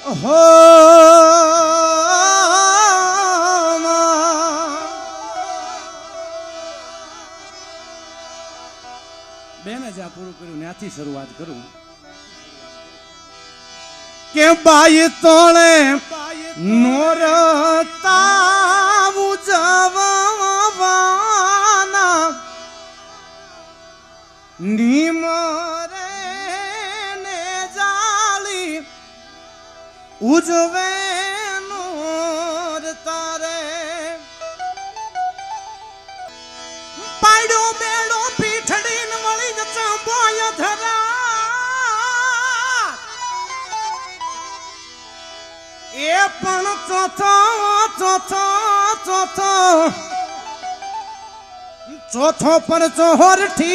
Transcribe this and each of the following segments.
હો બેને જ્યાં પૂરું કર્યું ત્યાંથી શરૂઆત કરું કે બાઈ તોળે નોરતા ઉજવવાના નિમરે ને જાળી ઉજવે નોર તારે પાડ્યો બેડો પીઠડીને વળી ચાંબોય ધરા એ પણ ચોથો ચોથો ચોથો ચોથો પર ચોહરઠી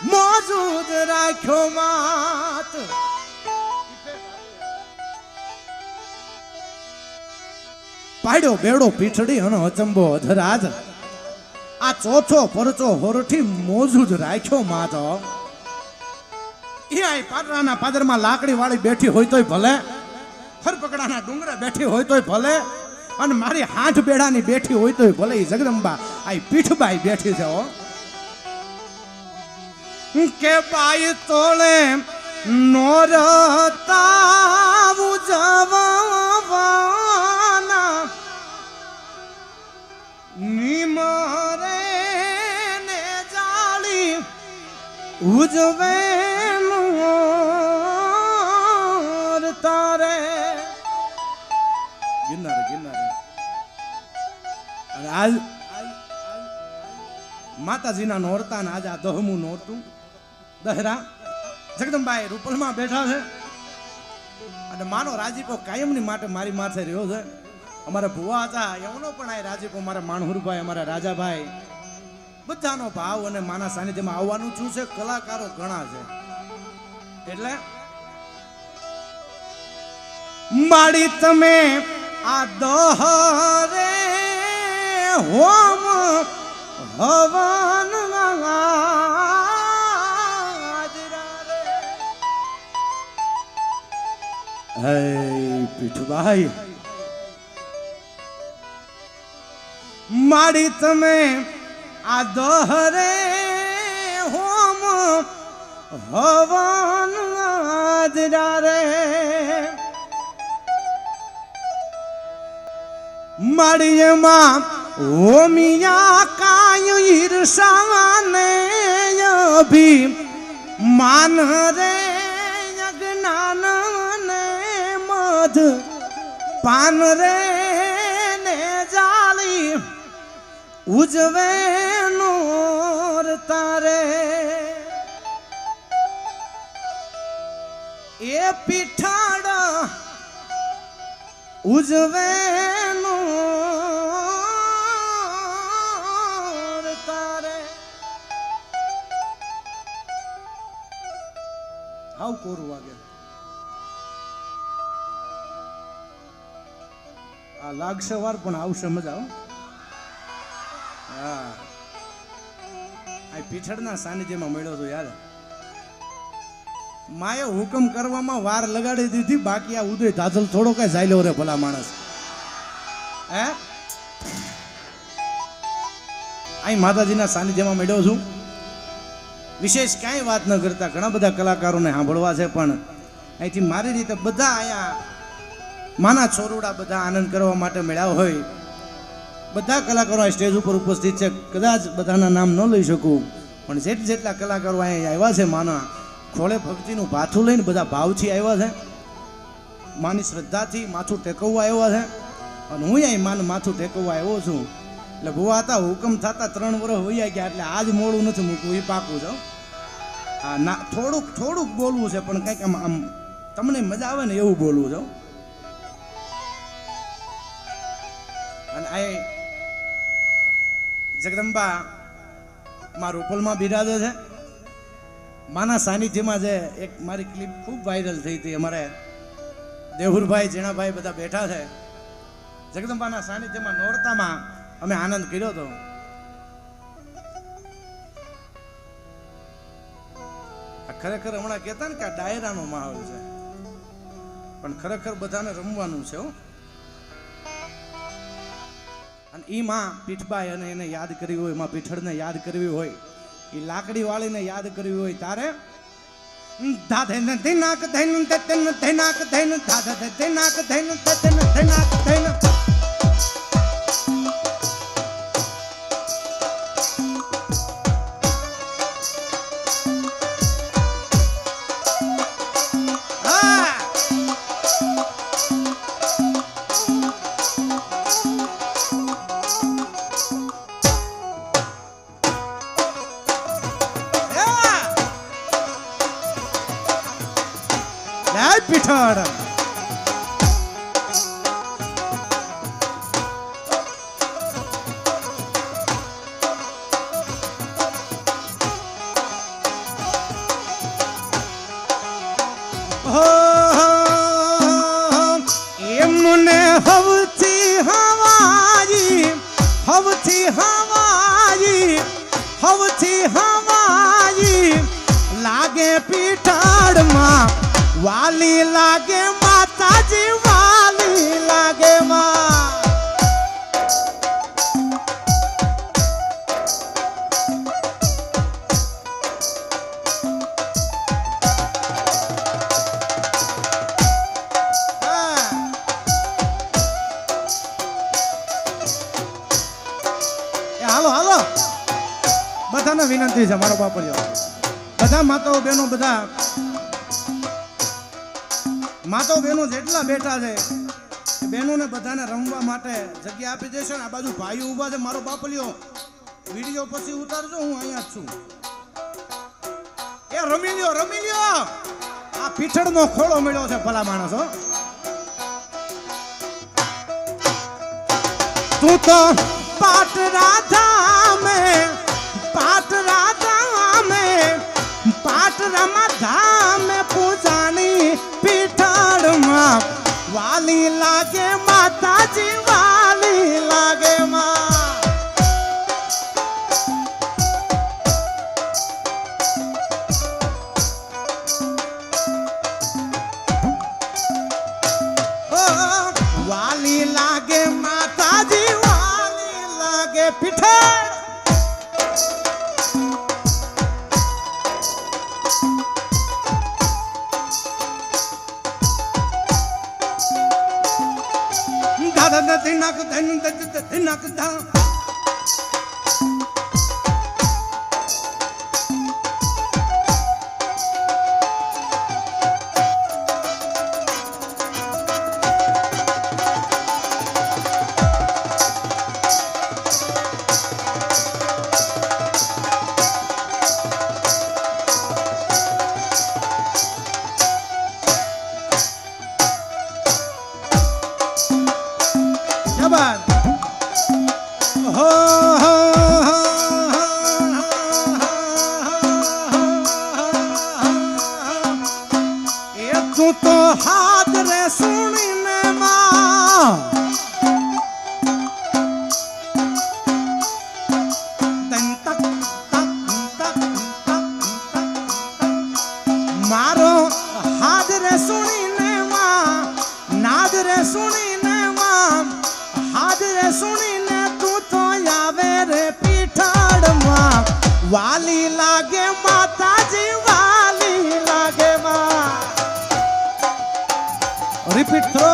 મોજૂદ રાખ્યો માત પાડ્યો બેડો પીઠડી અને અચંબો અધરાજ આ ચોથો પરચો હોરઠી મોજૂદ રાખ્યો માતો એ આઈ પાદરાના પાદરમાં લાકડી વાળી બેઠી હોય તોય ભલે ખરપકડાના ડુંગરા બેઠી હોય તોય ભલે અને મારી હાથ બેડાની બેઠી હોય તોય ભલે ઈ જગદંબા આઈ પીઠબાઈ બેઠી છે હો કે બાઈ તોળે નોરતા ઉજવવાના નિમરે ને જાળી ઉજવે નોર તારે ગિરનારે ગિરનારે અને આજ માતાજીના નોરતા ને આજે આ દહમું નોરતું દહેરા જગદંબાઈ રૂપલમાં બેઠા છે અને માનો રાજીપો કાયમની માટે મારી માથે રહ્યો છે અમારા ભુવા હતા એમનો પણ આ રાજીપો મારા માણહુરભાઈ અમારા રાજાભાઈ બધાનો ભાવ અને માના સાનિધ્યમાં આવવાનું છું છે કલાકારો ઘણા છે એટલે માડી તમે આ દહરે હોમ હવન હે પીઠભાઈ માડી તમે આ દહરે હોમ હવન રે માડીમાં હોમિયા કાય ઈર્ષાને અભી માન રે જ્ઞાન ને મધ પાન રે ને જાળી ઉજવે નોર તારે એ પીઠાડ ઉજવે નોર તારે હાવ કોરું વાગે આ લાગશે વાર પણ આવશે મજા હો હા આ પીઠડના સાનિધ્યમાં મળ્યો તો યાર માએ હુકમ કરવામાં વાર લગાડી દીધી બાકી આ ઉદય ધાજલ થોડો કઈ જાયલો રે ભલા માણસ હે અહીં માતાજીના સાનિધ્યમાં મળ્યો છું વિશેષ કાંઈ વાત ન કરતા ઘણા બધા કલાકારોને સાંભળવા છે પણ અહીંથી મારી રીતે બધા અહીંયા માના છોરુડા બધા આનંદ કરવા માટે મળ્યા હોય બધા કલાકારો આ સ્ટેજ ઉપર ઉપસ્થિત છે કદાચ બધાના નામ ન લઈ શકું પણ જેટલા કલાકારો અહીંયા આવ્યા છે માના ખોળે ભક્તિનું ભાથું લઈને બધા ભાવથી આવ્યા છે માની શ્રદ્ધાથી માથું ટેકવવા આવ્યા છે અને હું અહીં માનું માથું ટેકવવા આવ્યો છું એટલે ભુવા હતા હુકમ થતા 3 વર્ષ વૈયા ગયા એટલે આજ મોડું નથી મૂકવું એ પાકું છે હા ના થોડુંક બોલવું છે પણ કંઈક આમ તમને મજા આવે ને એવું બોલવું છે અને આ જગદંબા માં રૂપલમાં બિરાજે છે માના સાનિધ્યમાં જે એક મારી ક્લિપ ખૂબ વાયરલ થઈ હતી અમારે દેહુરભાઈ જીણાભાઈ બધા બેઠા છે જગદંબાના સાનિધ્યમાં નોરતામાં અમે આનંદ કર્યો હતો. ખરેખર હમણાં કહેતા ને કે આ ડાયરાનો માહોલ છે, પણ ખરેખર બધાને રમવાનું છે. અને ઈ માં પીઠબાઈ અને એને યાદ કરવી હોય, માં પીઠળને યાદ કરવી હોય, એ લાકડી વાળીને યાદ કરવી હોય તારે દાધેન ધેનાક ધેન તેન ધેનાક ધેન દાધે ધેનાક ધેન તેન ધેનાક ધેન પીઠળ એમને હવથી હવાજી હવથી હવાજી હવથી હવાજી લાગે પીઠળમાં વાલી લાગે માતાજી વાલી લાગે માં હાલો હાલો બધાને વિનંતી છે મારો બાપરિયો બધા માતાઓ બહેનો બધા માતો બહેનો જેટલા બેઠા છે બહેનોને બધાને રમવા માટે જગ્યા આપી દેશે ને આ બાજુ ભાઈઓ ઊભા છે મારો બાપલિયો વિડીયો પછી ઉતારજો હું અહીંયા જ છું એ રમી લ્યો આ પીઠળનો ખોળો મળ્યો છે ભલા માણસો તું તો પાટ રાધા में पाट रमा धाम पूजानी पीठड़ मां वाली लागे माताजी वाली लागे मां वाली लागे माताजी वाली लागे पीठड़ दिनक धा तू तो हाथ रे सुनीने मां मारो हाथ रे सुनीने मां नाद रे सुनीने मां हाथ रे सुनीने तू तो आवे रे पीठड़ मां वाली लागे माताजी वाली लागे मां रिपीट करो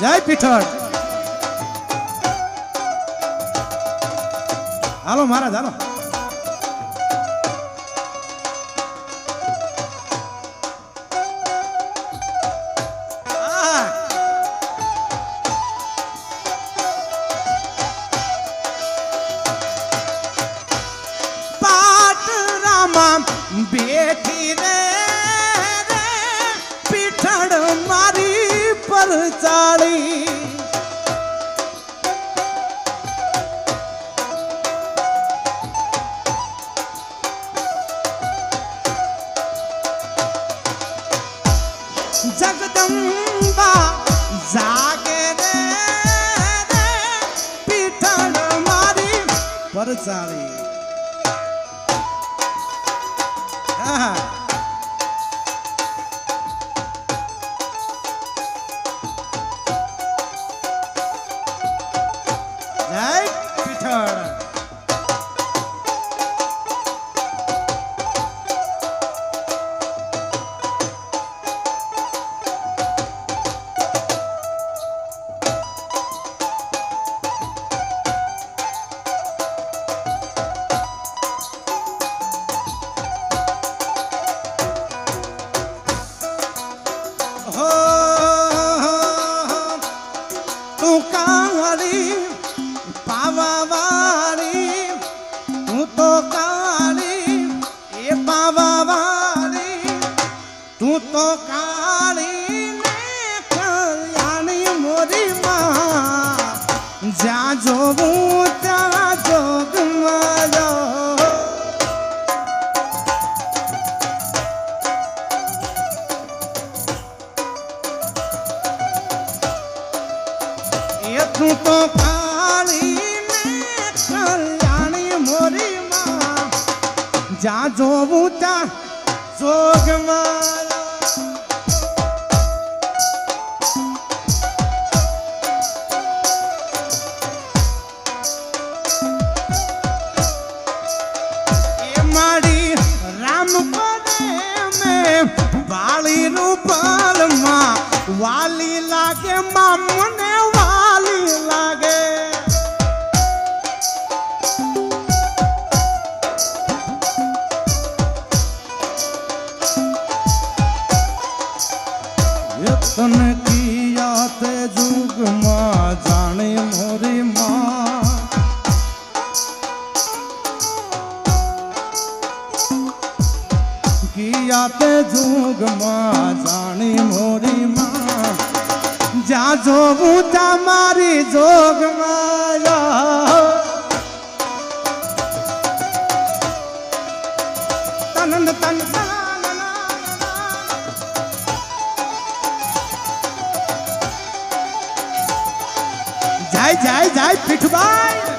जय पीठड़ हालो महाराज हालो पाट रामा बेटी रे मारी पर चाली जगदंबा જાગે રે રે પીઠળ મારી પરચાળી હા જય પીઠળ તું તો કાળી ને કલ્યાણી મોરી માં જ્યાં જોવું ત્યાં જોગમાં એ તું તો કાળી ને કલ્યાણી મોરી માં જ્યાં જોવું ત્યાં જોગમાં વાલી લાગે મને વાલી લાગે તને કિયા તે જુગમાં જાણે મોરી માં કિયા તે જુગમાં જાણે મોરી માં જ્યાં જોવું ત્યાં મારી જોગમાં તનન તન જાય જાય જાય પીઠબાઈ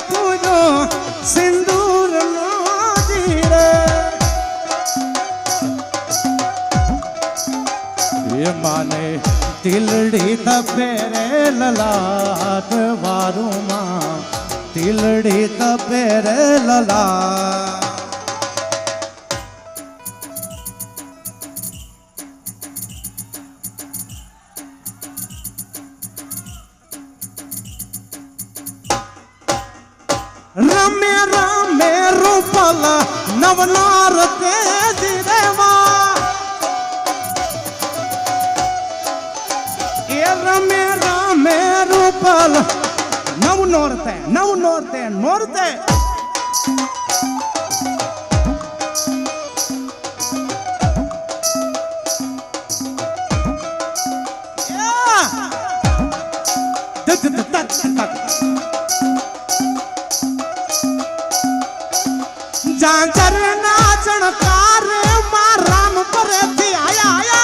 પૂજો સિંદૂર નો જીરે એ માને તિલડી તપે રે લલાટ વારુમાં તિલડી તપે રે લલાટ રમે રમે રૂપલ નવનાર તેજી દેવા એ રમે રમે રૂપલ નવ નોરતે નોરતે जांजर नाचण कारे मां राम परे थी आया आया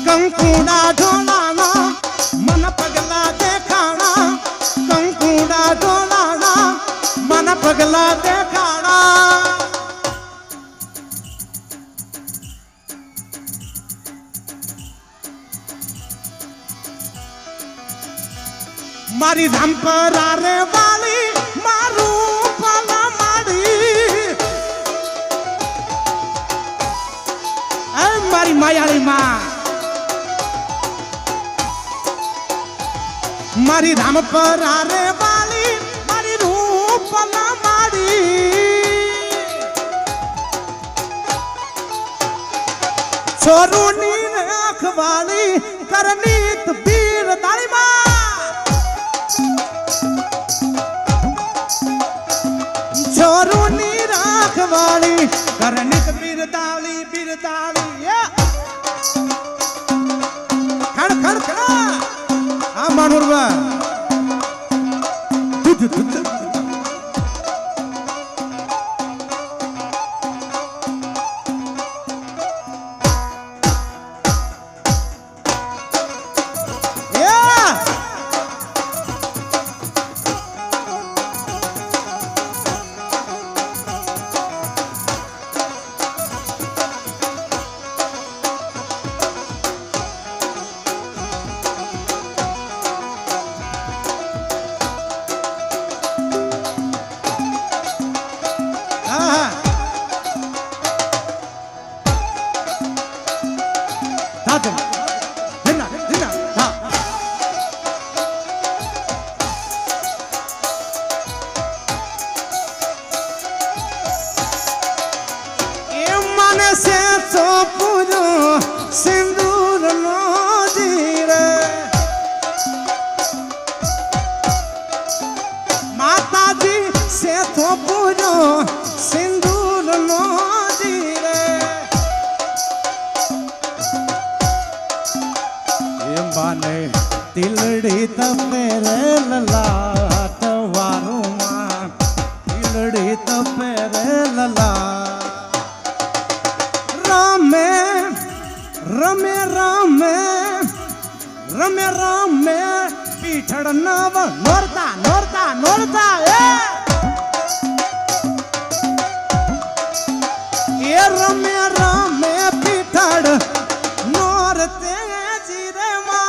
कंकुड़ा ढोलाना मन पगला देखाना कंकुड़ा ढोलाना मन पगला देखाना મારી રામપરા રે વાલી મારું પાલા માડી એ મારી માયાળી માં મારી રામપરા રે વાલી મારી રૂપલા માડી છોરુની આંખ વાળી કરનીત પીર દાળી માં छोरूनी राखवाली करनिक बिरदाली बिरदाली खड़ खड़ खड़ा आ मानुरवा से तो पूजो सिंदूर नो जीरे माता जी से तो पूजो सिंदूर नो जीरे ये माने तिलड़ी तपे रे ललाट वारुमा तिलड़ी तपे रे ललाट रमे रमे रमे रमे पीठड़ नव नोरता नोरता नोरता ए रमे रमे पीठड़ नोरते जीरे मां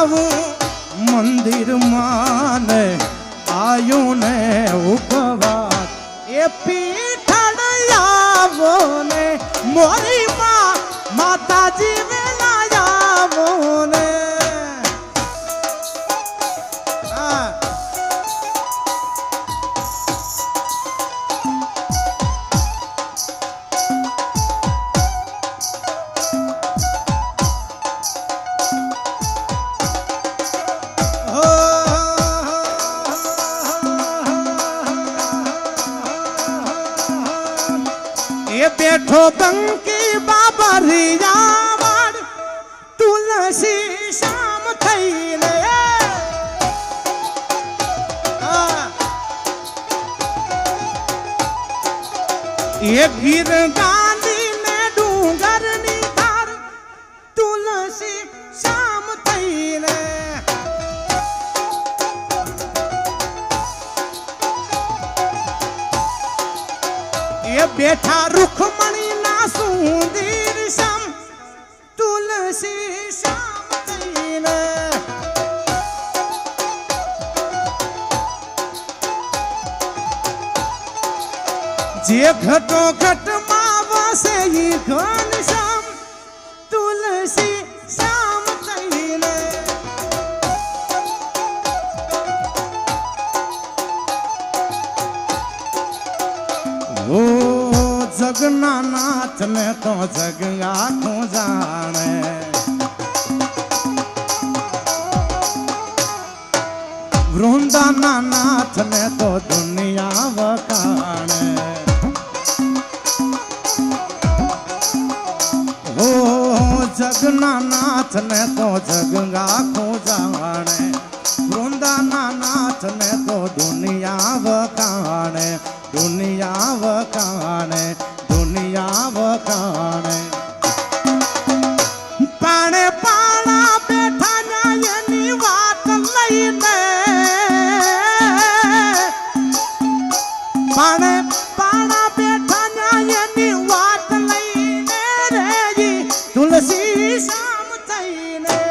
આવું મંદિર માને આયો ને ઉપવાસ એ પીઠળ આવો ને મોરી માં માતાજી વેલા આવો ને બેઠો બંકી બાબરિયા વાડ તુલસી શામ થઈને એ ગીર ગાંધી ને ડુંગર ની ધાર તુલસી શામ થઈને એ બેઠા રૂખમણી ના સુંદર શ્યામ તુલસી શ્યામ થઈને જે ઘટો ઘટમાં વસે ઈ ઘન શ્યામ તુલસી શ્યામ થઈને ઓ જગના નાથ ને તો જગ આખું જાણે વૃંદાના નાથ ને તો દુનિયા વખાણે ઓ જગના નાથ ને તો જગ આખું જાણે વૃંદાના નાથ ને તો દુનિયા વખાણે દુનિયા વખાણે દુનિયા વખાણે પાણે પાણા બેઠા ના એની વાત લઈને પાણે પાણા બેઠા ના એની વાત લઈને રે તુલસી શામ થઈને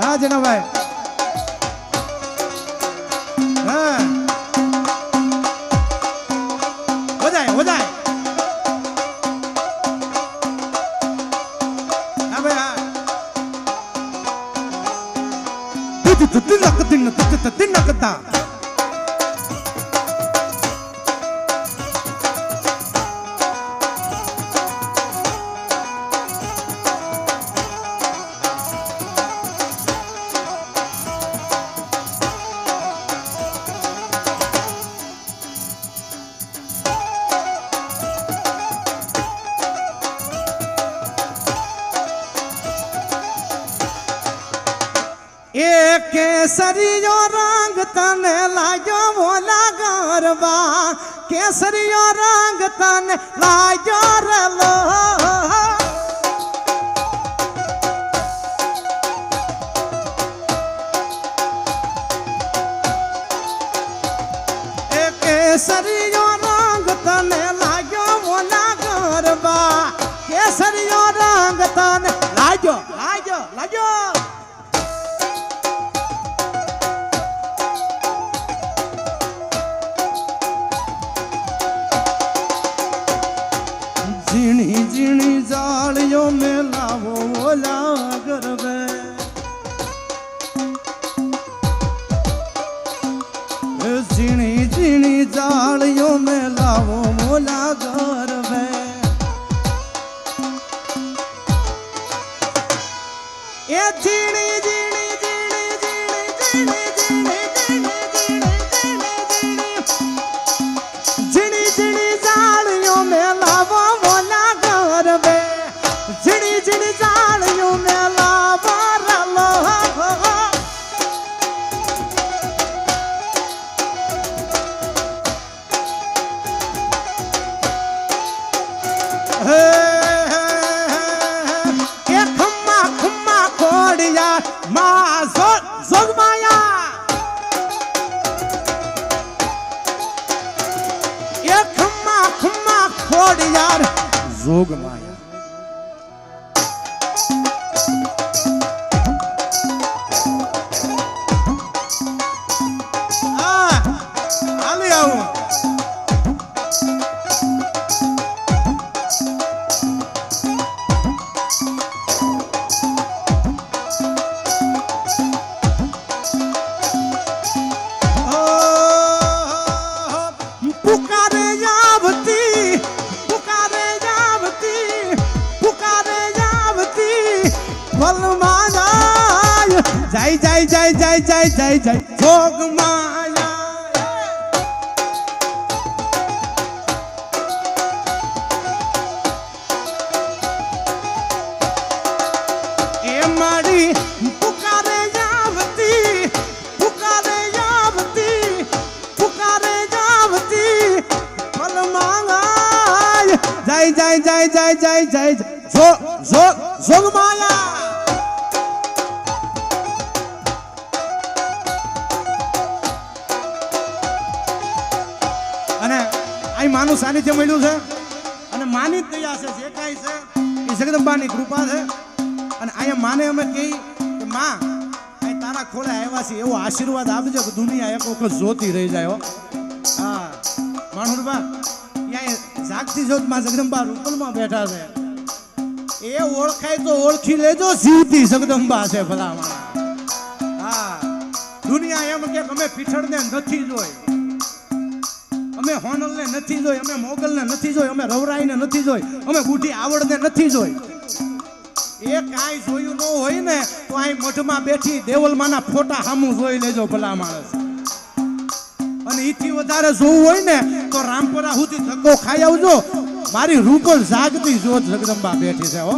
હા જનાભાઈ केसरियो रंग तने लायो मोला गरबा केसरियो रंग तने लायो रलो केसरियो रंग तने लायो मोला गरबा केसरियो रंग तने लायो लायो लायो झीणी झीणी जालियों में लावो मोला गरबे झीणी झीणी जालियों में लावो मोला गरबे ये झीणी झीणी झीणी झीणी झीणी झीणी झीणी झीणी झीणी जालियों में लावो मोला गरबे झीणी झीणी जालियों में लावो रलो ये खम्मा खम्मा खोड़िया माँ जोग माया ये खम्मा खम्मा खोड़िया जोग माया જય જય જય જય જય જય જય જોગ માયા એ મારી પુકારે જાવતી ફલ માંગાય જય જય જય જય જય જય જોગ માયા અને અહીં માનું સાનિધ્ય મળ્યું છે અને માની જ દયા છે જે કાંઈ છે એ જગદંબાની કૃપા છે અને અહીંયા માને અમે કહી કે માં અહીં તારા ખોળે આવ્યા છે એવો આશીર્વાદ આપજો કે દુનિયા એક વખત જોતી રહી જાય હો હા માણુરબા અહીંયા જાગતી જોતમાં જગદંબા રૂપલમાં બેઠા છે એ ઓળખાય તો ઓળખી લેજો જીવતી જગદંબા છે ભલા માણા હા દુનિયા એમ કે અમે પીઠળને નથી જોઈ અમે હોનલને નથી જોઈ અમે મોગલને નથી જોઈ અમે રવરાઈને નથી જોઈ અમે બુઢી આવડને નથી જોઈ એ કાંઈ જોયું ન હોય ને તો અહીં મઠમાં બેઠી દેવલમાના ફોટા સામું જોઈ લેજો ભલા માણસ અને ઈથી વધારે જોવું હોય ને તો રામપરા સુધી ધક્કો ખાઈ આવજો મારી રૂપલ જાગતી જોત જગદંબા બેઠી છે હો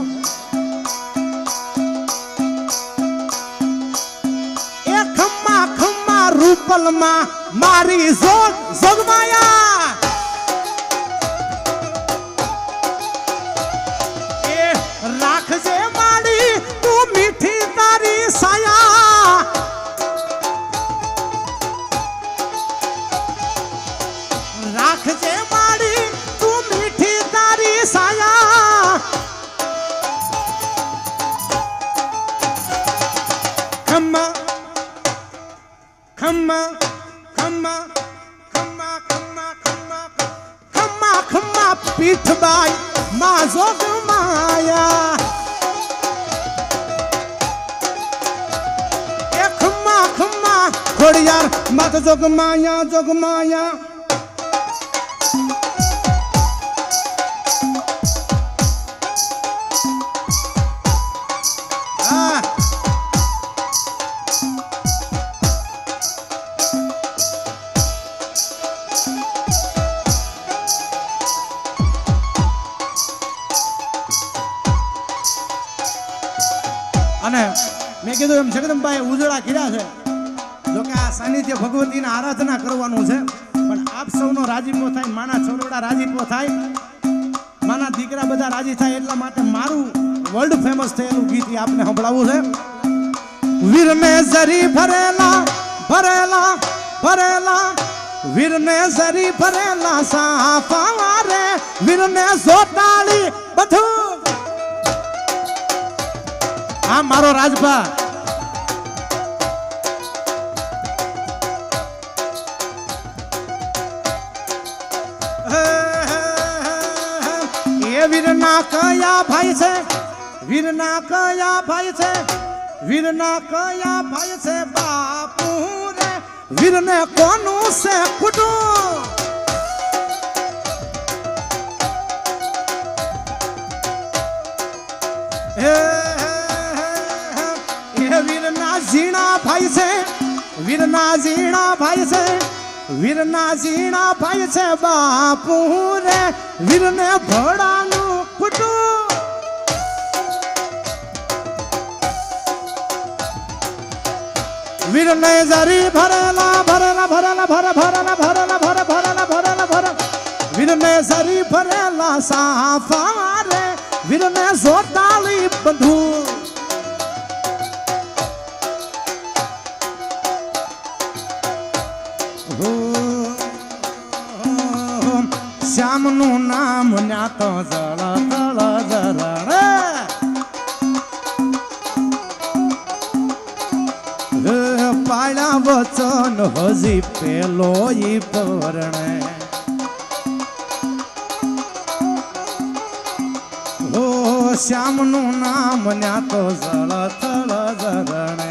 એ ખમ્મા ખમ્મા રૂપલમાં મારી જોગ જોગમાયા એ રાખજે માડી તું મીઠી તારી સાયા રાખજે માડી તું મીઠી તારી સાયા ખમ્મા ખમ્મા ખમ્મા ખમ્મા ખમ્મા ખમ્મા ખમ્મા ખમ્મા પીઠબાઈ માં જોગ માયા એ ખમ્મા ખમ્મા ખોડિયાર માત જોગ માયા અને મેં કીધું એમ જગદંબાએ ઉજળા કર્યા છે જો કે આ સાનિધ્ય ભગવતીની આરાધના કરવાનું છે પણ આપ સૌનો રાજીપો થાય માના છોરવડા રાજીપો થાય માના દીકરા બધા રાજી થાય એટલા માટે મારું વર્લ્ડ ફેમસ થયેલું ગીત આપને સંભળાવવું છે વીરને જરી ભરેલા ભરેલા ભરેલા વીરને જરી ભરેલા સાફા રે વીરને જોતાળી બધું આ મારો રાજભા એ વીરના કયા ભાઈ છે વીરના કયા ભાઈ છે વીરના કયા ભાઈ છે બાપુ રે વીરને કોનું છે કુટું વીરના ઝીણા ભાઈ છે વીરના ઝીણા ભાઈ છે વીરના ઝીણા ભાઈ છે બાપુ રે વીરને ભોળાનું કુટું વીરને જરી ભરેલા ભરેલા ભરેલા ભરે ભરેલા ભરેલા ભરે ભરેલા ભરેલા ભરે વીરને જરી ભરેલા સાફા રે વીરને જોતાળી બંધુ શ્યામનું નામ ન્યાતો જળ તળ જરણે પાળ્યા વચન હજી પેલો ઈ પરણે ઓ શ્યામનું નામ ન્યાતો જળ તળ જરણે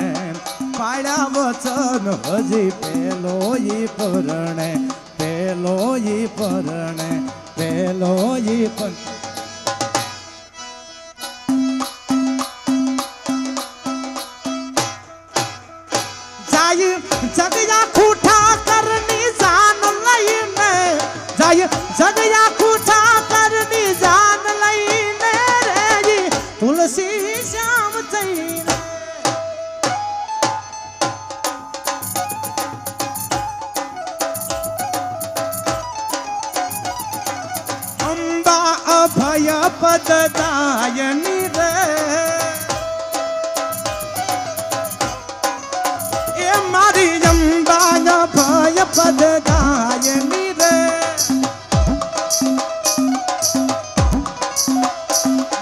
પાળ્યા વચન હજી પેલો ઈ પરણે પેલો ઈ પરણે પેલો ઈ પર જગયા ખૂઠા કરની જાન લઈને જાય જગયા ખૂઠા કરની જાન લઈને રેજી તુલસી શ્યામ જઈને અંબા અભય પદદાયની રે એ મારી અંબા અભય પદદાયની રે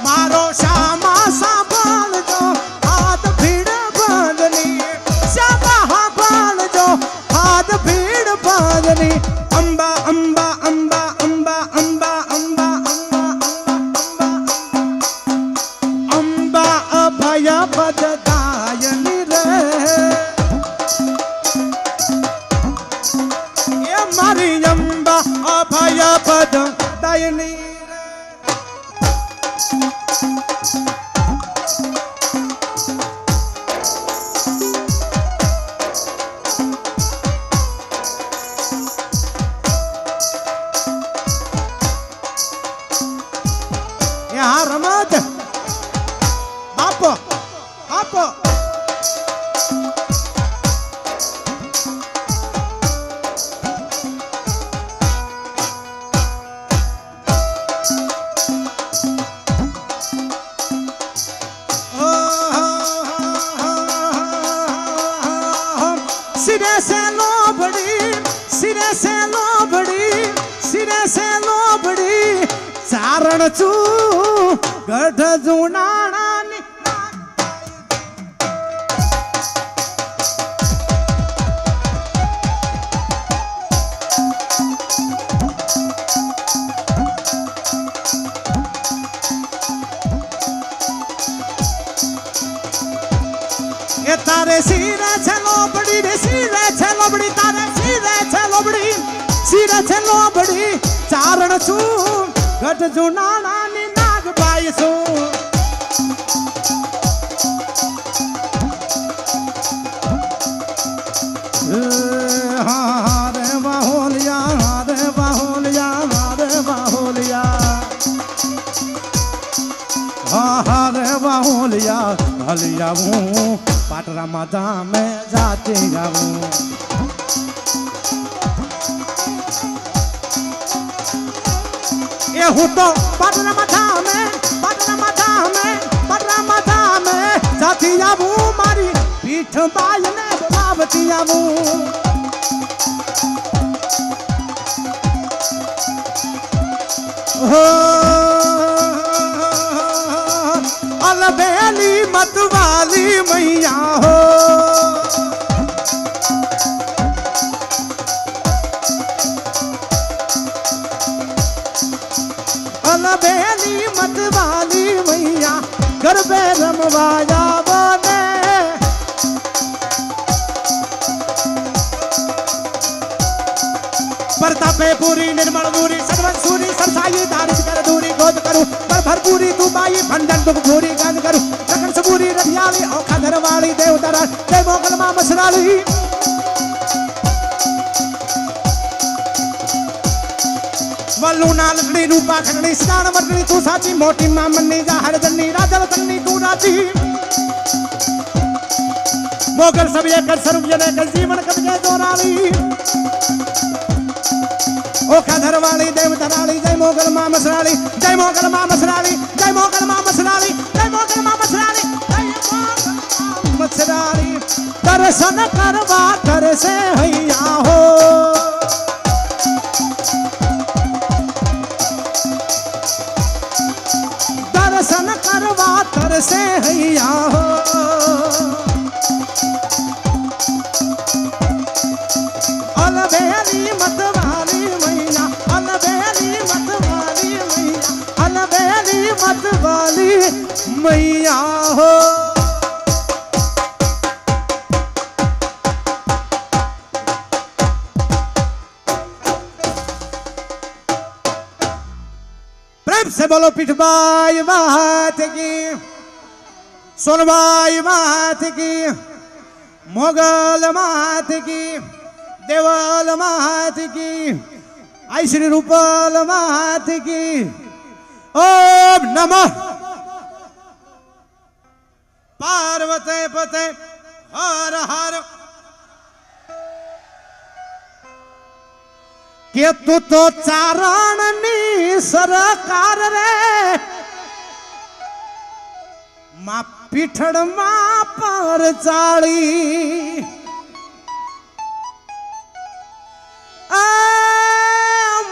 મારો શ્યામા સાંભળજો હાથ ભીડ બાંધની શ્યામા સાંભળજો હાથ ભીડ બાંધની અંબા અંબા અંબા અંબા અંબા અંબા અંબા અંબા અંબા અભય પદદાયની રે એ મારી અંબા અભય પદદાયની આ રમત આપો આપો सिरे से लोबड़ी सिरे से लोबड़ी सिरे से लोबड़ी चारण चू गढ़ जुनाणानी એ તારે સિરે છે લોબડી રે સિરે છે લોબડી તારે સિરે છે લોબડી સિરે છે લોબડી ચારણ છું ગઢ જુનાણાની નાગબાઈ છું હા રે બાહોલિયા રે બાહોલિયા રે બાહોલિયા હા રે બાહોલિયા હલિયા હું પાટરા માતા મેં જાતે જાઉં એ હું તો પાટરા માતા મેં જાતી આવું મારી પીઠ બાયને બોલાવતી આવું अलबेली मतवाली मैया हो अलबेली मतवाली मैया गरबे रमवाया बने प्रतापे पूरी निर्मल पूरी सर्वत सूरी सरसाई दारिश कर दूरी गोद करूं पर भरपूरी तू बाई भंडन दुख भूरी गंज करूं लखन सबूरी रथियाली औखा धरवाली देव दरा जय मोगल मां मसराली वल्लू नालकड़ी रूपा खगड़ी स्नान मरकड़ी तू साची मोटी मां मन्नी जा हरदन्नी राजल तन्नी तू राची मोगल सब एक स्वरूप जने का जीवन कबजे दोराली ओखा धरवाली देव धराली जय मोगल मां मसराली जय मोगल मां मसराली जय मोगल मां मसराली जय मोगल मां मसराली जय मोगल मां मसराली दर्शन करवा कर से हैया हो दर्शन करवा तर से हैया हो अलबेली मतवाली मैया अलबेली मतवाली मैया अलबेली मतवाली मैया हो प्रेम से बोलो पिठबाई मात की सोनबाई मात की मोगल मात की देवल मात की आई श्री रूपल मात की ओम नमः पार्वते पते हर हर के तू तो चारण नी सरकार रे मा पीठड़ मा पर चाली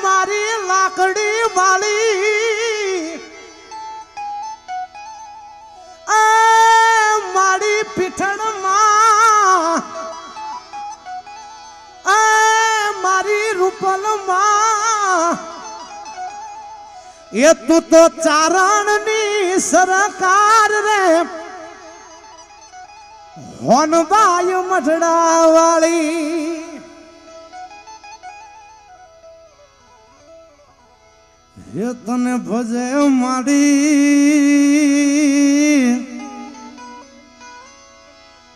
मारी लाकड़ी वाली मारी पीठड़ मा मारी रूपल मा ये तू तो चारण नी सरकार रे होनबाई मठड़ा वाली ये तने भजे मारी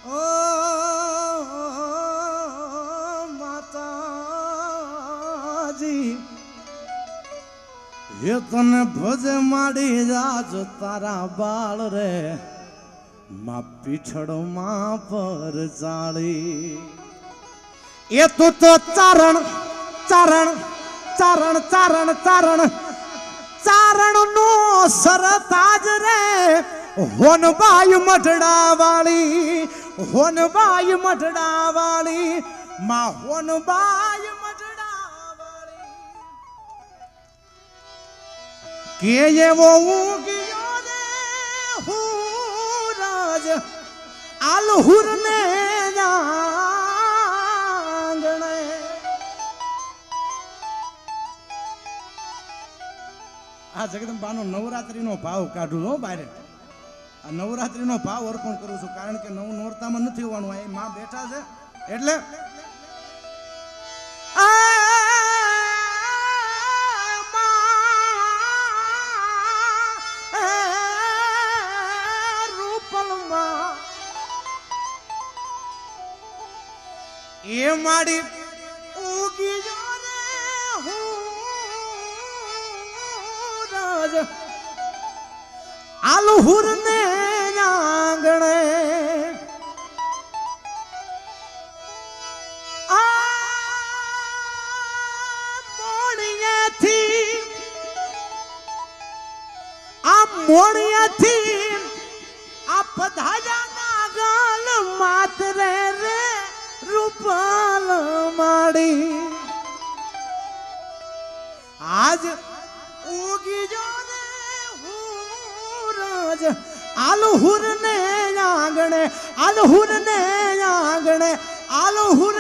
ओ माताजी ये तने भजे मारी राज तारा बाल रे मा पीछड़ मा पर चाली ये तू तो चारण चारण चारण चारण चारण चारण नो सरताज रे होनबाई मठड़ा वाली होनबाई मठड़ा वाली मां होनबाई मठड़ा वाली के ये वो उगियो रे हुराज आलहुर ने जांगणे आ जगदंबानो नवरात्रीनो भाव काढू हो बारे आ नवरात्रीनो भाव अर्पण करू છું કારણ કે નવ નોરતામાં નથી હોવાનું આ માં બેઠા છે એટલે રૂપલમાં એ માડી ઉગી જો રે હું आलहुर ने आंगणे आ मोड़िया थी आ पधारा नागल मातरे रे रूपाल माड़ी आज उगी जो आलहुर ने आंगणे आलहुर ने आंगणे आलहुर